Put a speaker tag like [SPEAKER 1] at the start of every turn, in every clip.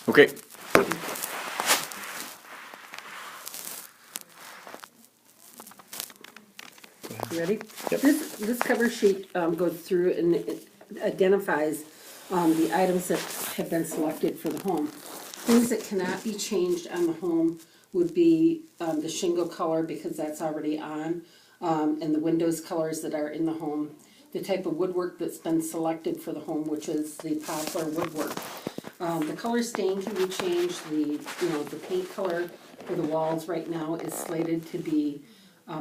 [SPEAKER 1] Okay.
[SPEAKER 2] You ready?
[SPEAKER 1] Yep.
[SPEAKER 2] This cover sheet goes through and it identifies the items that have been selected for the home. Things that cannot be changed on the home would be the shingle color, because that's already on, and the windows colors that are in the home. The type of woodwork that's been selected for the home, which is the poplar woodwork. The color stain can be changed. The paint color for the walls right now is slated to be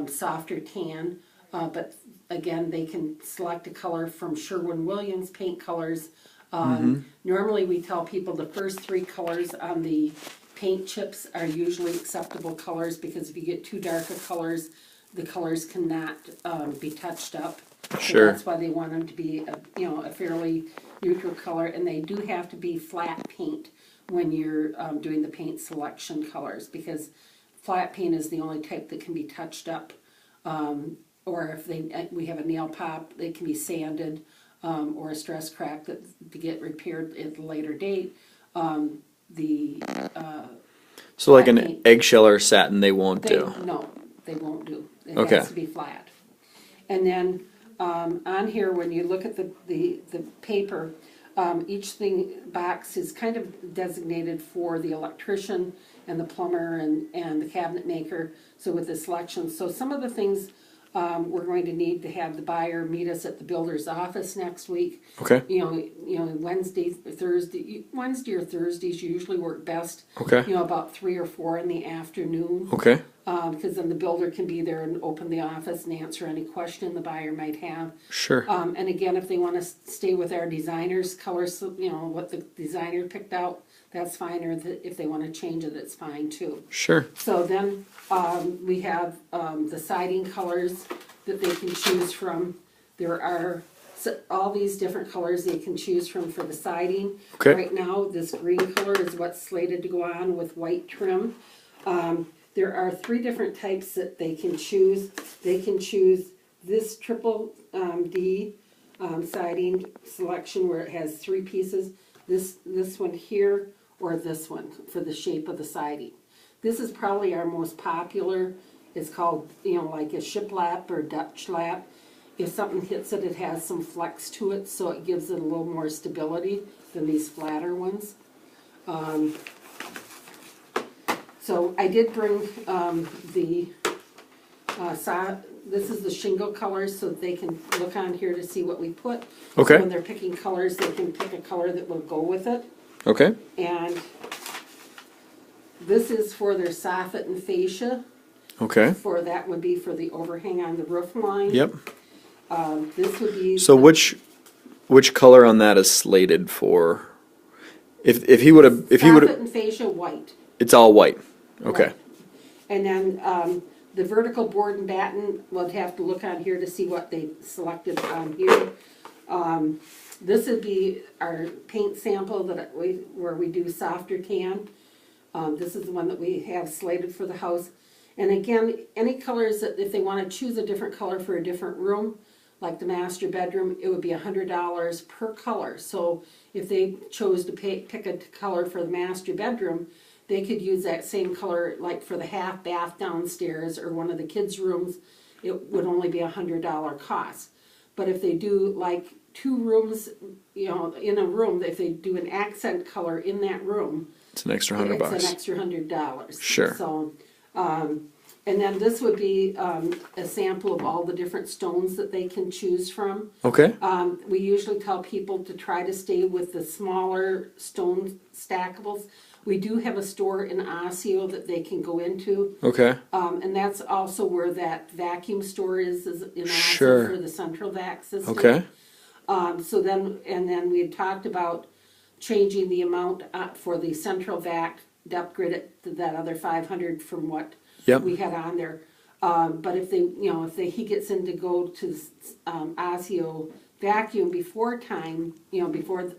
[SPEAKER 2] softer tan. But again, they can select a color from Sherwin-Williams paint colors. Normally we tell people the first 3 colors on the paint chips are usually acceptable colors, because if you get too dark of colors, the colors cannot be touched up.
[SPEAKER 1] Sure.
[SPEAKER 2] So that's why they want them to be a fairly neutral color, and they do have to be flat paint when you're doing the paint selection colors, because flat paint is the only type that can be touched up. Or if we have a nail pop, they can be sanded, or a stress crack to get repaired at a later date.
[SPEAKER 1] So like an eggshell or satin, they won't do.
[SPEAKER 2] No, they won't do. It
[SPEAKER 1] Okay.
[SPEAKER 2] has to be flat. And then on here, when you look at the paper, each box is kind of designated for the electrician and the plumber and the cabinet maker. So with the selection, so some of the things we're going to need to have the buyer meet us at the builder's office next week.
[SPEAKER 1] Okay.
[SPEAKER 2] Wednesday or Thursdays usually work best.
[SPEAKER 1] Okay.
[SPEAKER 2] About 3 or 4 in the afternoon.
[SPEAKER 1] Okay.
[SPEAKER 2] Because then the builder can be there and open the office and answer any question the buyer might have.
[SPEAKER 1] Sure.
[SPEAKER 2] And again, if they want to stay with our designer's colors, what the designer picked out, that's fine. Or if they want to change it, it's fine too.
[SPEAKER 1] Sure.
[SPEAKER 2] So then we have the siding colors that they can choose from. There are all these different colors they can choose from for the siding.
[SPEAKER 1] Okay.
[SPEAKER 2] Right now, this green color is what's slated to go on with white trim. There are 3 different types that they can choose. They can choose this triple D siding selection where it has 3 pieces. This one here, or this one for the shape of the siding. This is probably our most popular. It's called, like a shiplap or Dutch lap. If something hits it, it has some flex to it, so it gives it a little more stability than these flatter ones. So I did bring this is the shingle colors, so they can look on here to see what we put.
[SPEAKER 1] Okay.
[SPEAKER 2] So when they're picking colors, they can pick a color that will go with it.
[SPEAKER 1] Okay.
[SPEAKER 2] And this is for their soffit and fascia.
[SPEAKER 1] Okay.
[SPEAKER 2] That would be for the overhang on the roof line.
[SPEAKER 1] Yep.
[SPEAKER 2] This would be.
[SPEAKER 1] So which color on that is slated for? If he would have
[SPEAKER 2] soffit and fascia white.
[SPEAKER 1] It's all white. Okay.
[SPEAKER 2] Right. And then the vertical board and batten, we'll have to look on here to see what they selected on here. This would be our paint sample where we do softer tan. This is the one that we have slated for the house. And again, any colors that if they want to choose a different color for a different room, like the master bedroom, it would be $100 per color. So if they chose to pick a color for the master bedroom, they could use that same color like for the half bath downstairs or one of the kids' rooms. It would only be $100 cost. But if they do like 2 rooms, in a room, if they do an accent color in that room,
[SPEAKER 1] it's an extra $100.
[SPEAKER 2] It's an extra $100.
[SPEAKER 1] Sure.
[SPEAKER 2] So, and then this would be a sample of all the different stones that they can choose from.
[SPEAKER 1] Okay.
[SPEAKER 2] We usually tell people to try to stay with the smaller stone stackables. We do have a store in Osseo that they can go into. Okay. And that's also where that vacuum store is in Osseo for the central vac system. Okay. Then we had talked about changing the amount for the central vac to upgrade it to that other 500 from what we had on there. But if he gets in to go to Osseo vacuum before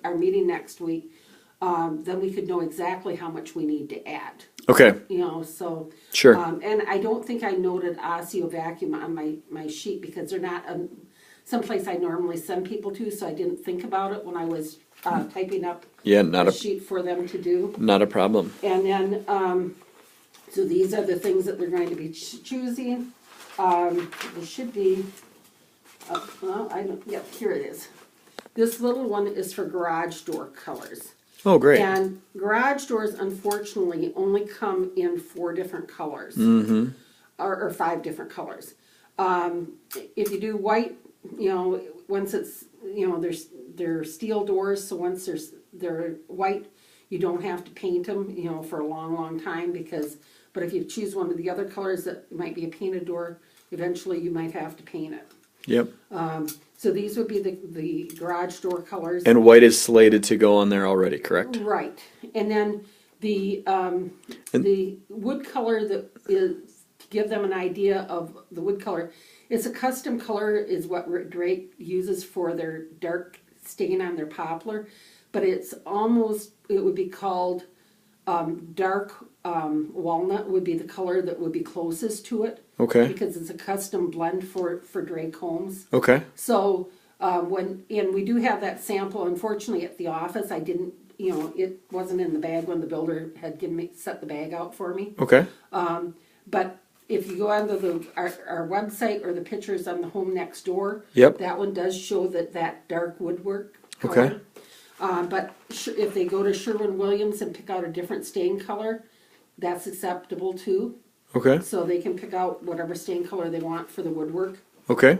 [SPEAKER 2] our meeting next week, then we could know exactly how much we need to add. Okay. Sure. And I don't think I noted Osseo vacuum on my sheet because they're not someplace I normally send people to, so I didn't think about it when I was typing up
[SPEAKER 1] Yeah,
[SPEAKER 2] a sheet for them to do.
[SPEAKER 1] not a problem.
[SPEAKER 2] And then, so these are the things that they're going to be choosing. There should be, well, I don't, yep, here it is. This little one is for garage door colors.
[SPEAKER 1] Oh, great.
[SPEAKER 2] And garage doors, unfortunately, only come in 4 different colors. Or 5 different colors. If you do white, you know, once it's, you know, they're steel doors, so once they're white, you don't have to paint them, you know, for a long, long time but if you choose one of the other colors that might be a painted door, eventually you might have to paint it.
[SPEAKER 1] Yep.
[SPEAKER 2] So these would be the garage door colors.
[SPEAKER 1] And white is slated to go on there already, correct?
[SPEAKER 2] Right. And then the wood color that is, to give them an idea of the wood color, it's a custom color is what Drake uses for their dark stain on their poplar, but it's almost, it would be called dark walnut would be the color that would be closest to it.
[SPEAKER 1] Okay.
[SPEAKER 2] Because it's a custom blend for Drake homes.
[SPEAKER 1] Okay.
[SPEAKER 2] So and we do have that sample. Unfortunately, at the office, I didn't, you know, it wasn't in the bag when the builder had set the bag out for me.
[SPEAKER 1] Okay.
[SPEAKER 2] But if you go onto our website or the pictures on the home next door,
[SPEAKER 1] Yep.
[SPEAKER 2] that one does show that dark woodwork color.
[SPEAKER 1] Okay.
[SPEAKER 2] But if they go to Sherwin-Williams and pick out a different stain color, that's acceptable too.
[SPEAKER 1] Okay.
[SPEAKER 2] So they can pick out whatever stain color they want for the woodwork.
[SPEAKER 1] Okay.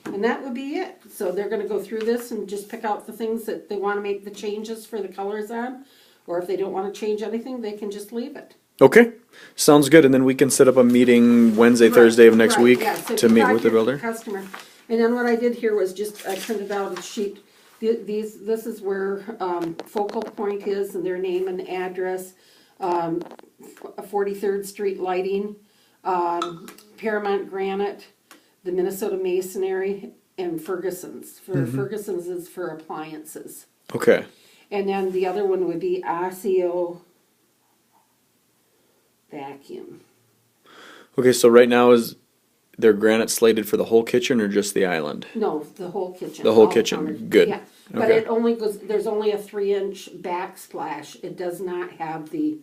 [SPEAKER 2] And that would be it. So they're going to go through this and just pick out the things that they want to make the changes for the colors on. Or if they don't want to change anything, they can just leave it.
[SPEAKER 1] Okay. Sounds good. And then we can set up a meeting Wednesday, Thursday of next week
[SPEAKER 2] So
[SPEAKER 1] to
[SPEAKER 2] you
[SPEAKER 1] meet
[SPEAKER 2] talk
[SPEAKER 1] with the
[SPEAKER 2] to your
[SPEAKER 1] builder.
[SPEAKER 2] Customer. And then what I did here was just, I printed out a sheet. This is where Focal Point is and their name and address. 43rd Street Lighting, Paramount Granite, the Minnesota Masonry, and Ferguson's. Ferguson's is for appliances.
[SPEAKER 1] Okay.
[SPEAKER 2] And then the other one would be Osseo Vacuum.
[SPEAKER 1] Okay, so right now is their granite slated for the whole kitchen or just the island?
[SPEAKER 2] No, the whole kitchen.
[SPEAKER 1] The whole
[SPEAKER 2] all
[SPEAKER 1] kitchen,
[SPEAKER 2] countered.
[SPEAKER 1] good.
[SPEAKER 2] Yeah, but
[SPEAKER 1] Okay.
[SPEAKER 2] it only goes, there's only a 3-inch backsplash. It does not have the,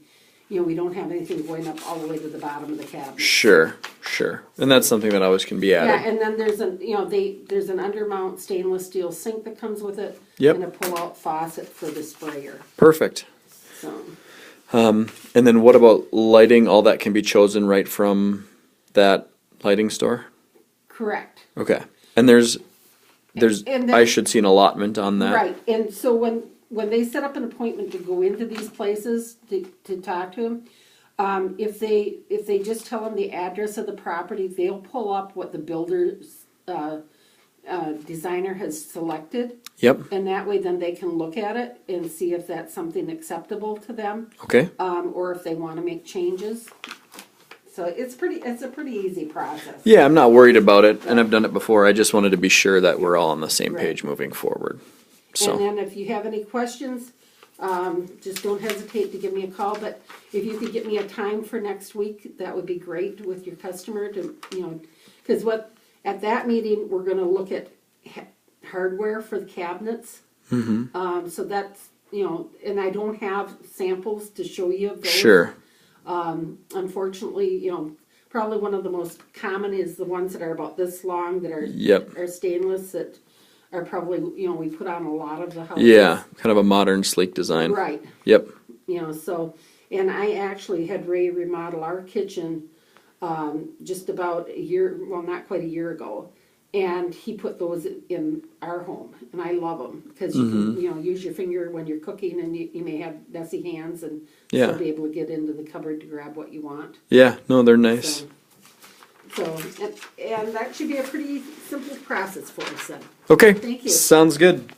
[SPEAKER 2] you know, we don't have anything going up all the way to the bottom of the cabinet.
[SPEAKER 1] Sure, sure. And that's something that always can be
[SPEAKER 2] Yeah,
[SPEAKER 1] added.
[SPEAKER 2] and then there's there's an undermount stainless steel sink that comes with it.
[SPEAKER 1] Yep.
[SPEAKER 2] And a pull-out faucet for the sprayer.
[SPEAKER 1] Perfect.
[SPEAKER 2] So,
[SPEAKER 1] And then what about lighting? All that can be chosen right from that lighting store?
[SPEAKER 2] correct.
[SPEAKER 1] Okay. And there's
[SPEAKER 2] And then-
[SPEAKER 1] I should see an allotment on that.
[SPEAKER 2] Right, and so when they set up an appointment to go into these places to talk to them, if they just tell them the address of the property, they'll pull up what the builder's designer has selected,
[SPEAKER 1] Yep.
[SPEAKER 2] and that way then they can look at it and see if that's something acceptable to them,
[SPEAKER 1] Okay.
[SPEAKER 2] or if they want to make changes. So it's a pretty easy process.
[SPEAKER 1] Yeah, I'm not worried about it, and I've done it before. I just wanted to be sure that we're all on the same
[SPEAKER 2] Right.
[SPEAKER 1] page moving forward.
[SPEAKER 2] And
[SPEAKER 1] So,
[SPEAKER 2] then if you have any questions, just don't hesitate to give me a call, but if you could get me a time for next week, that would be great with your customer to, you know, because at that meeting, we're gonna look at hardware for the cabinets. So that's, you know, and I don't have samples to show you of those.
[SPEAKER 1] sure.
[SPEAKER 2] Unfortunately, you know, probably one of the most common is the ones that are about this long that are
[SPEAKER 1] Yep.
[SPEAKER 2] are stainless that are probably, you know, we put on a lot of the houses.
[SPEAKER 1] Yeah, kind of a modern, sleek design.
[SPEAKER 2] Right,
[SPEAKER 1] Yep.
[SPEAKER 2] you know, so, and I actually had Ray remodel our kitchen, just about a year, well, not quite a year ago. And he put those in our home, and I love them, because you can, you know, use your finger when you're cooking, and you may have messy hands, and
[SPEAKER 1] Yeah.
[SPEAKER 2] still be able to get into the cupboard to grab what you want.
[SPEAKER 1] Yeah, no, they're nice.
[SPEAKER 2] So and that should be a pretty simple process for us then.
[SPEAKER 1] Okay.
[SPEAKER 2] Thank you.
[SPEAKER 1] Sounds good.